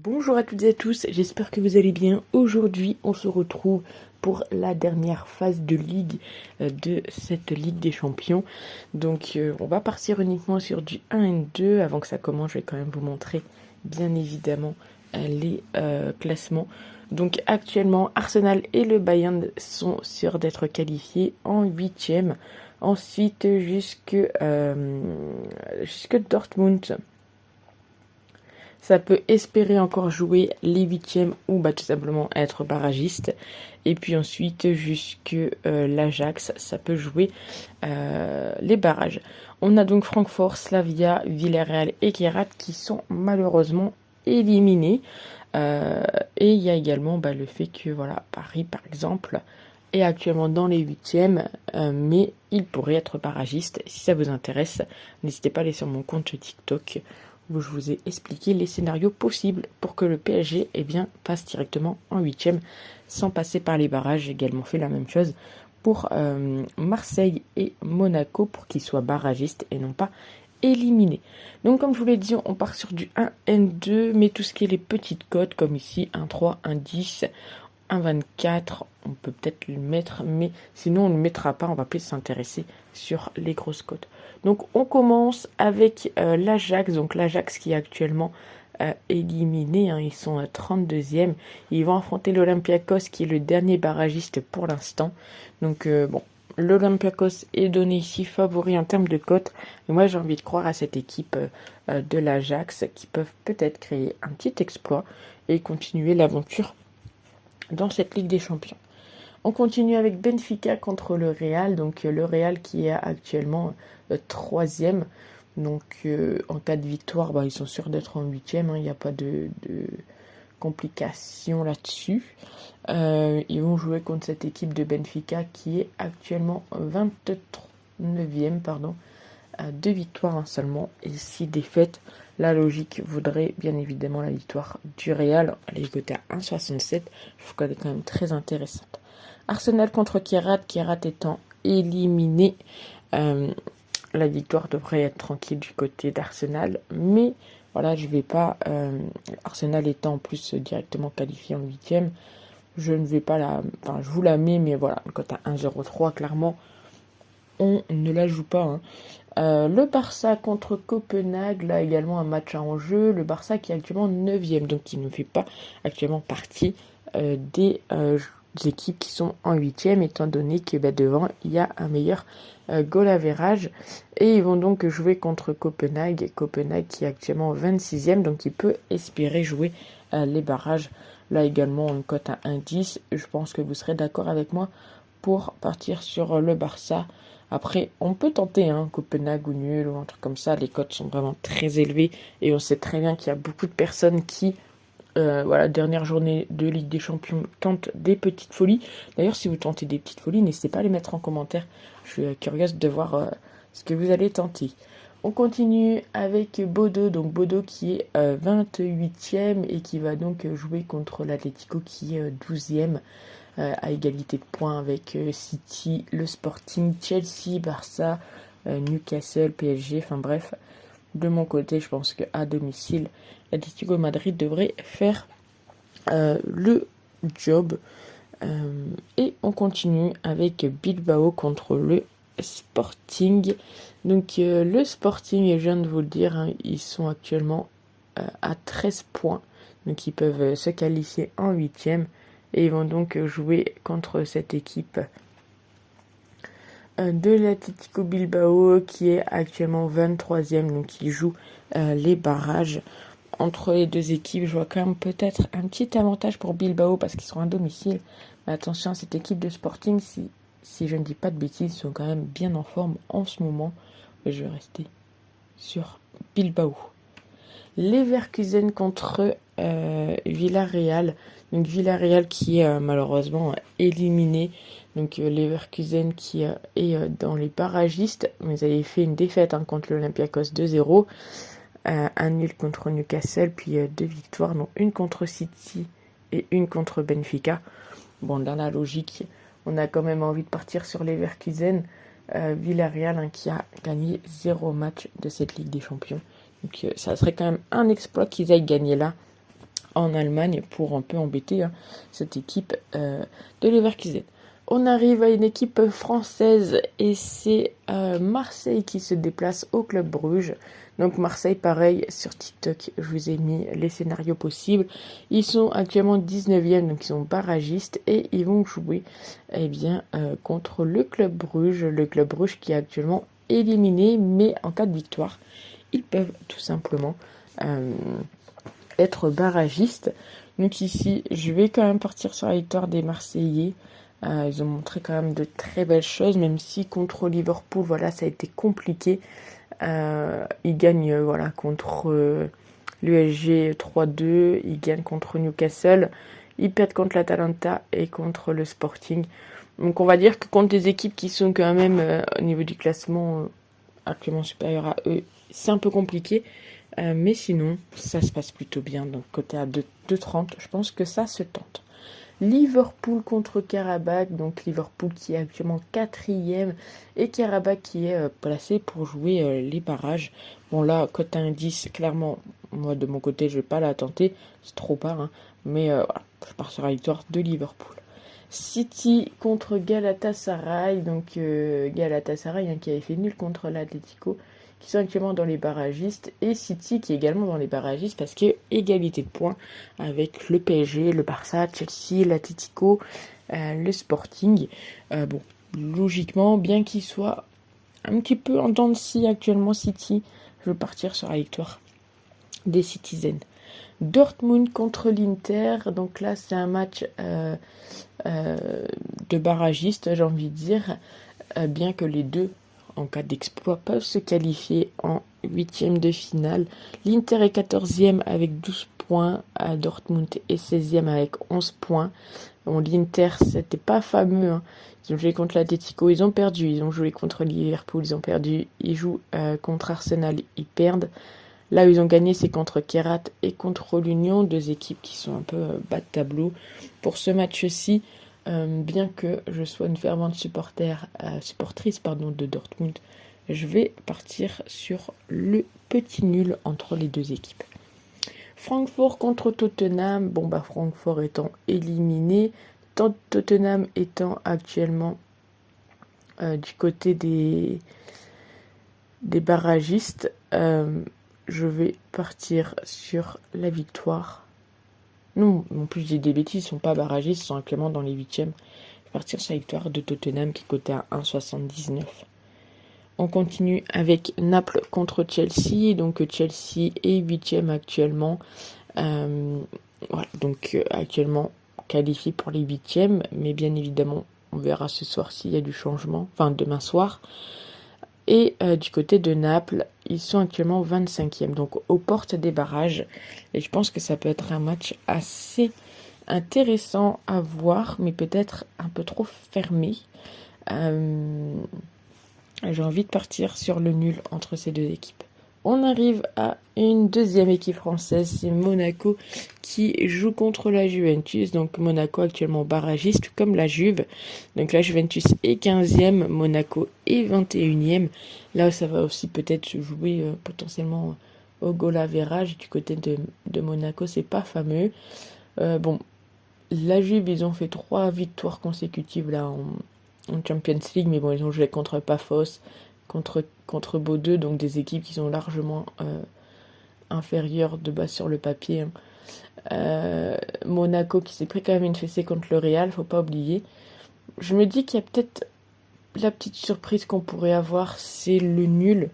Bonjour à toutes et à tous, j'espère que vous allez bien. Aujourd'hui, on se retrouve pour la dernière phase de ligue de cette Ligue des Champions. Donc, on va partir uniquement sur du 1 et 2. Avant que ça commence, je vais quand même vous montrer, bien évidemment, les classements. Donc, actuellement, Arsenal et le Bayern sont sûrs d'être qualifiés en 8e. Ensuite, jusque Dortmund. Ça peut espérer encore jouer les huitièmes ou tout simplement être barragiste. Et puis ensuite, jusque l'Ajax, ça peut jouer les barrages. On a donc Francfort, Slavia, Villarreal et Kierat qui sont malheureusement éliminés. Et il y a également le fait que Paris, par exemple, est actuellement dans les huitièmes, mais il pourrait être barragiste. Si ça vous intéresse, n'hésitez pas à aller sur mon compte TikTok où je vous ai expliqué les scénarios possibles pour que le PSG passe directement en huitième sans passer par les barrages. J'ai également fait la même chose pour Marseille et Monaco pour qu'ils soient barragistes et non pas éliminés. Donc comme je vous l'ai dit, on part sur du 1 N2, mais tout ce qui est les petites cotes comme ici 1,3, 1,10, 1,24, on peut peut-être le mettre, mais sinon on ne le mettra pas, on va plus s'intéresser sur les grosses cotes. Donc on commence avec l'Ajax, donc l'Ajax qui est actuellement éliminé, ils sont à 32e, ils vont affronter l'Olympiakos qui est le dernier barragiste pour l'instant. Donc l'Olympiakos est donné ici favori en termes de cotes, et moi j'ai envie de croire à cette équipe de l'Ajax qui peuvent peut-être créer un petit exploit et continuer l'aventure dans cette Ligue des Champions. On continue avec Benfica contre le Real, donc le Real qui est actuellement 3e. Donc en cas de victoire, ils sont sûrs d'être en 8e, il n'y a pas de complications là-dessus. Ils vont jouer contre cette équipe de Benfica qui est actuellement 29e, à 2 victoires seulement et 6 défaites. La logique voudrait bien évidemment la victoire du Real. Elle est cotée à 1,67. Je trouve qu'elle est quand même très intéressante. Arsenal contre Kierat étant éliminé. La victoire devrait être tranquille du côté d'Arsenal. Mais voilà, je vais pas... Arsenal étant en plus directement qualifié en 8e. Je ne vais pas la... Enfin, je vous la mets, mais voilà, cote à 1,03, clairement, on ne la joue pas. Le Barça contre Copenhague, là également un match en jeu. Le Barça qui est actuellement 9e, donc qui ne fait pas actuellement partie des équipes qui sont en 8e, étant donné que devant il y a un meilleur goal average. Et ils vont donc jouer contre Copenhague. Copenhague qui est actuellement 26e, donc il peut espérer jouer les barrages. Là également une cote à 1,10. Je pense que vous serez d'accord avec moi pour partir sur le Barça. Après, on peut tenter Copenhague ou nul ou un truc comme ça. Les cotes sont vraiment très élevées et on sait très bien qu'il y a beaucoup de personnes qui, dernière journée de Ligue des Champions, tentent des petites folies. D'ailleurs, si vous tentez des petites folies, n'hésitez pas à les mettre en commentaire. Je suis curieuse de voir ce que vous allez tenter. On continue avec Bodo, donc Bodo qui est 28e et qui va donc jouer contre l'Atlético qui est 12e. À égalité de points avec City, le Sporting, Chelsea, Barça, Newcastle, PSG, enfin bref. De mon côté, je pense qu'à domicile, l'Atlético Madrid devrait faire le job. Et on continue avec Bilbao contre le Sporting. Donc le Sporting, je viens de vous le dire, ils sont actuellement à 13 points. Donc ils peuvent se qualifier en 8e. Et ils vont donc jouer contre cette équipe de l'Atlético Bilbao qui est actuellement 23e, donc qui joue les barrages. Entre les deux équipes, je vois quand même peut-être un petit avantage pour Bilbao parce qu'ils sont à domicile. Mais attention à cette équipe de Sporting, si je ne dis pas de bêtises, ils sont quand même bien en forme en ce moment. Je vais rester sur Bilbao. Leverkusen contre Villarreal. Donc Villarreal qui est malheureusement éliminé. Donc Leverkusen qui est dans les barragistes. Mais ils avaient fait une défaite contre l'Olympiakos 2-0. Un nul contre Newcastle. Puis 2 victoires. Donc une contre City et une contre Benfica. Bon, dans la logique, on a quand même envie de partir sur Leverkusen. Villarreal qui a gagné 0 match de cette Ligue des Champions. Donc ça serait quand même un exploit qu'ils aillent gagner là. en Allemagne pour un peu embêter cette équipe de Leverkusen. On arrive à une équipe française et c'est Marseille qui se déplace au Club Bruges. Donc Marseille, pareil, sur TikTok, je vous ai mis les scénarios possibles. Ils sont actuellement 19e, donc ils sont barragistes et ils vont jouer contre le Club Bruges. Le Club Bruges qui est actuellement éliminé, mais en cas de victoire, ils peuvent tout simplement être barragistes. Donc ici, je vais quand même partir sur la victoire des Marseillais. Ils ont montré quand même de très belles choses, même si contre Liverpool, voilà, ça a été compliqué. Ils gagnent contre l'USG 3-2, ils gagnent contre Newcastle, ils perdent contre l'Atalanta et contre le Sporting. Donc on va dire que contre des équipes qui sont quand même au niveau du classement actuellement supérieur à eux, c'est un peu compliqué. Mais sinon, ça se passe plutôt bien. Donc côté à 2,30, je pense que ça se tente. Liverpool contre Karabakh, donc Liverpool qui est actuellement 4e et Karabakh qui est placé pour jouer les barrages. Bon là, cote à indice, clairement, moi de mon côté, je vais pas la tenter, c'est trop bas, mais voilà, je pars sur la victoire de Liverpool. City contre Galatasaray, donc Galatasaray qui avait fait nul contre l'Atlético, qui sont actuellement dans les barragistes, et City qui est également dans les barragistes parce qu'il y a égalité de points avec le PSG, le Barça, Chelsea, l'Atlético, le Sporting. Bon, logiquement, bien qu'il soit un petit peu en dents de scie actuellement City, je veux partir sur la victoire des Citizens. Dortmund contre l'Inter, donc là c'est un match de barragistes, j'ai envie de dire, bien que les deux en cas d'exploit peuvent se qualifier en 8e de finale. L'Inter est 14e avec 12 points, Dortmund est 16e avec 11 points. Bon, l'Inter, c'était pas fameux, Ils ont joué contre l'Atlético, ils ont perdu. Ils ont joué contre Liverpool, ils ont perdu. Ils jouent contre Arsenal, ils perdent. Là où ils ont gagné, c'est contre Kerat et contre l'Union, deux équipes qui sont un peu bas de tableau. Pour ce match-ci, bien que je sois une fervente supportrice de Dortmund, je vais partir sur le petit nul entre les deux équipes. Francfort contre Tottenham, Francfort étant éliminé, Tottenham étant actuellement du côté des barragistes, je vais partir sur la victoire. Non, en plus j'ai des bêtises, ils sont pas barragistes, ils sont actuellement dans les 8e. Je vais partir sur la victoire de Tottenham qui est coté à 1,79. On continue avec Naples contre Chelsea. Donc Chelsea est 8e actuellement. Actuellement qualifié pour les 8e. Mais bien évidemment, on verra ce soir s'il y a du changement. Enfin, demain soir. Et du côté de Naples, ils sont actuellement 25e, donc aux portes des barrages. Et je pense que ça peut être un match assez intéressant à voir, mais peut-être un peu trop fermé. J'ai envie de partir sur le nul entre ces deux équipes. On arrive à une deuxième équipe française, c'est Monaco qui joue contre la Juventus. Donc Monaco actuellement barragiste comme la Juve. Donc la Juventus est 15e, Monaco est 21e. Là ça va aussi peut-être se jouer potentiellement au goal average. Du côté de Monaco, c'est pas fameux. La Juve, ils ont fait 3 victoires consécutives là en Champions League, mais bon, ils ont joué contre Paphos, contre Bordeaux, donc des équipes qui sont largement inférieures de base sur le papier. Monaco qui s'est pris quand même une fessée contre le Real, faut pas oublier. Je me dis qu'il y a peut-être la petite surprise qu'on pourrait avoir, c'est le nul.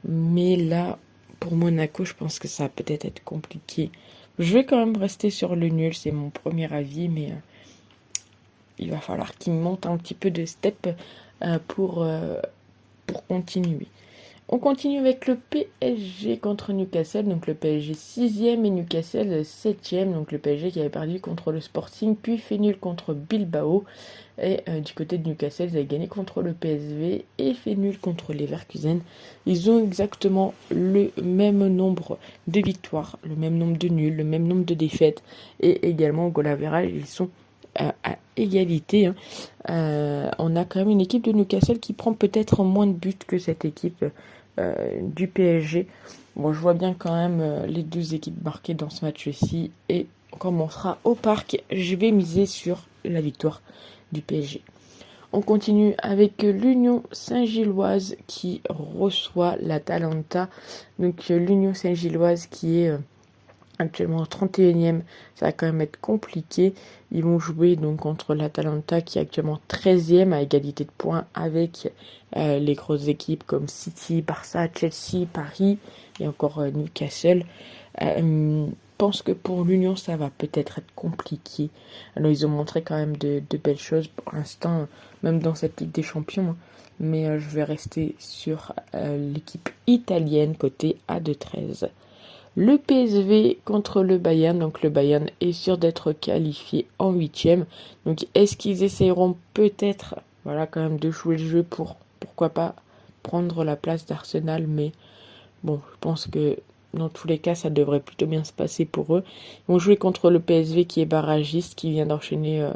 Mais là, pour Monaco, je pense que ça va peut-être être compliqué. Je vais quand même rester sur le nul, c'est mon premier avis, mais il va falloir qu'il monte un petit peu de step pour continuer. On continue avec le PSG contre Newcastle. Donc le PSG 6e et Newcastle 7e. Donc le PSG qui avait perdu contre le Sporting, puis fait nul contre Bilbao. Et du côté de Newcastle, ils avaient gagné contre le PSV et fait nul contre Leverkusen. Ils ont exactement le même nombre de victoires, le même nombre de nuls, le même nombre de défaites. Et également au goal average, ils sont à égalité. On a quand même une équipe de Newcastle qui prend peut-être moins de buts que cette équipe du PSG. bon, je vois bien quand même les deux équipes marquées dans ce match-ci. Et comme on sera au parc, je vais miser sur la victoire du PSG. On continue avec l'Union Saint-Gilloise qui reçoit l'Atalanta. Donc l'Union Saint-Gilloise qui est actuellement 31e, ça va quand même être compliqué. Ils vont jouer donc contre l'Atalanta qui est actuellement 13e à égalité de points avec les grosses équipes comme City, Barça, Chelsea, Paris et encore Newcastle. Je pense que pour l'Union ça va peut-être être compliqué. Alors ils ont montré quand même de belles choses pour l'instant, même dans cette Ligue des Champions. Mais je vais rester sur l'équipe italienne côté A2-13. Le PSV contre le Bayern, donc le Bayern est sûr d'être qualifié en 8e. Donc est-ce qu'ils essayeront peut-être, voilà, quand même de jouer le jeu pour, pourquoi pas, prendre la place d'Arsenal. Mais bon, je pense que dans tous les cas, ça devrait plutôt bien se passer pour eux. Ils vont jouer contre le PSV qui est barragiste, qui vient d'enchaîner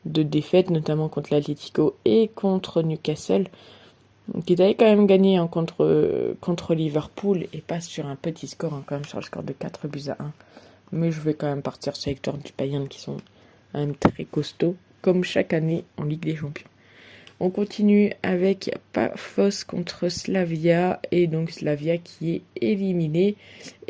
2 défaites, notamment contre l'Atlético et contre Newcastle. Donc ils avaient quand même gagné contre Liverpool et pas sur un petit score, quand même sur le score de 4-1. Mais je vais quand même partir sur les victoires du Bayern qui sont quand même très costauds, comme chaque année en Ligue des Champions. On continue avec Pafos contre Slavia, et donc Slavia qui est éliminé,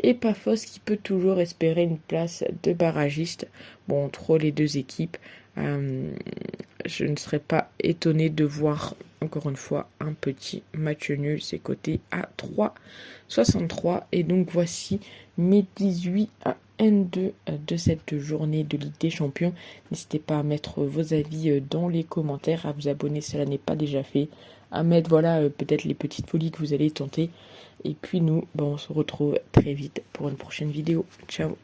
et Pafos qui peut toujours espérer une place de barragiste. Bon, entre les deux équipes, je ne serais pas étonné de voir encore une fois un petit match nul, c'est coté à 3,63. Et donc voici mes 18 à N2 de cette journée de Ligue des Champions. N'hésitez pas à mettre vos avis dans les commentaires, à vous abonner si cela n'est pas déjà fait, à mettre peut-être les petites folies que vous allez tenter. Et puis nous, on se retrouve très vite pour une prochaine vidéo. Ciao.